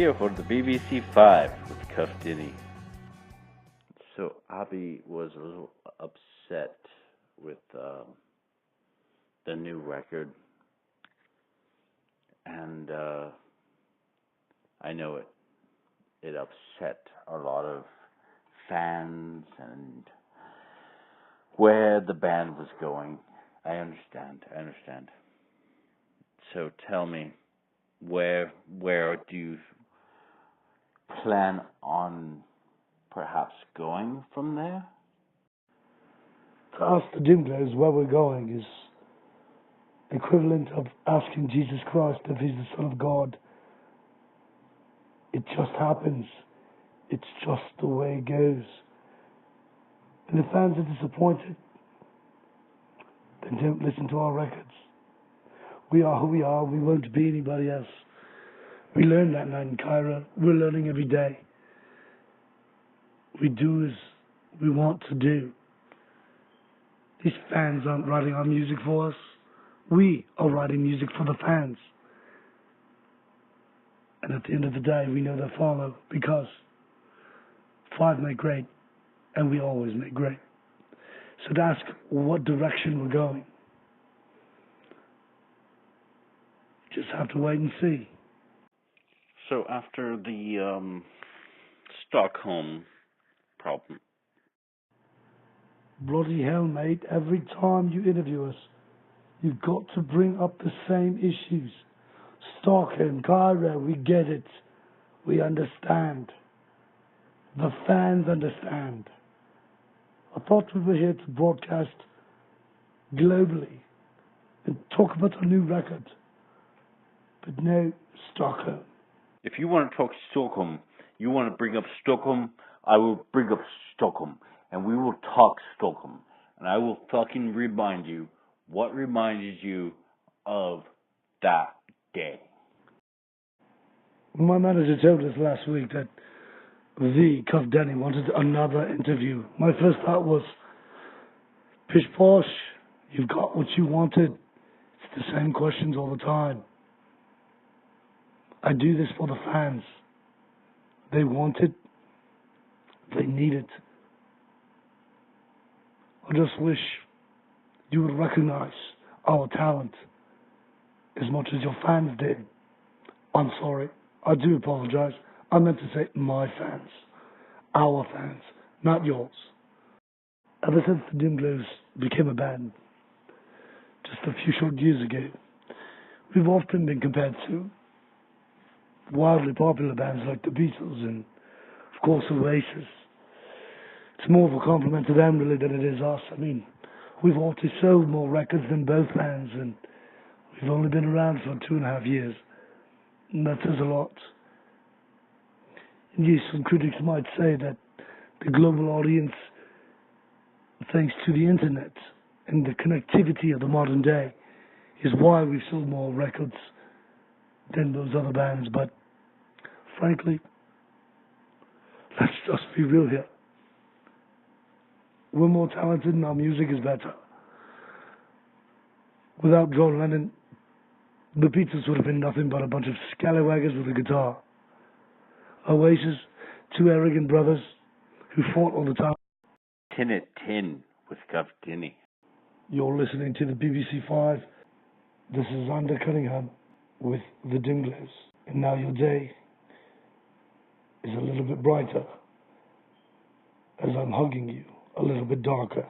here for the BBC 5 with Cuff Denni. So Abby was a little upset with the new record, and I know it upset a lot of fans and where the band was going. I understand. So tell me, where do you plan on perhaps going from there? To ask the dimGlows where we're going is equivalent of asking Jesus Christ if he's the Son of God. It just happens. It's just the way it goes. And if fans are disappointed, then don't listen to our records. We are who we are. We won't be anybody else. We learned that night in Cairo. We're learning every day. We do as we want to do. These fans aren't writing our music for us. We are writing music for the fans. And at the end of the day, we know they'll follow because 5 make great, and we always make great. So to ask what direction we're going, just have to wait and see. So after the Stockholm problem. Bloody hell, mate, every time you interview us, you've got to bring up the same issues. Stockholm, Cairo, we get it. We understand. The fans understand. I thought we were here to broadcast globally and talk about a new record. But no, Stockholm. If you want to talk Stockholm, you want to bring up Stockholm, I will bring up Stockholm. And we will talk Stockholm. And I will fucking remind you what reminded you of that day. My manager told us last week that the Cuff Denni wanted another interview. My first thought was, pish posh, you've got what you wanted. It's the same questions all the time. I do this for the fans. They want it. They need it. I just wish you would recognize our talent as much as your fans did. I'm sorry. I do apologize. I meant to say my fans. Our fans, not yours. Ever since the dimGlows became a band, just a few short years ago, we've often been compared to wildly popular bands like the Beatles and, of course, Oasis. It's more of a compliment to them, really, than it is us. I mean, we've already sold more records than both bands, and we've only been around for 2.5 years. And that says a lot. And yes, some critics might say that the global audience, thanks to the internet and the connectivity of the modern day, is why we've sold more records than those other bands. But frankly, let's just be real here. We're more talented and our music is better. Without John Lennon, the Beatles would have been nothing but a bunch of scallywaggers with a guitar. Oasis, 2 arrogant brothers who fought all the time. 10 at 10 with Cuff Denni. You're listening to the BBC 5. This is Zander Cunningham with the dimGlows. And now your day is a little bit brighter as I'm hugging you a little bit darker.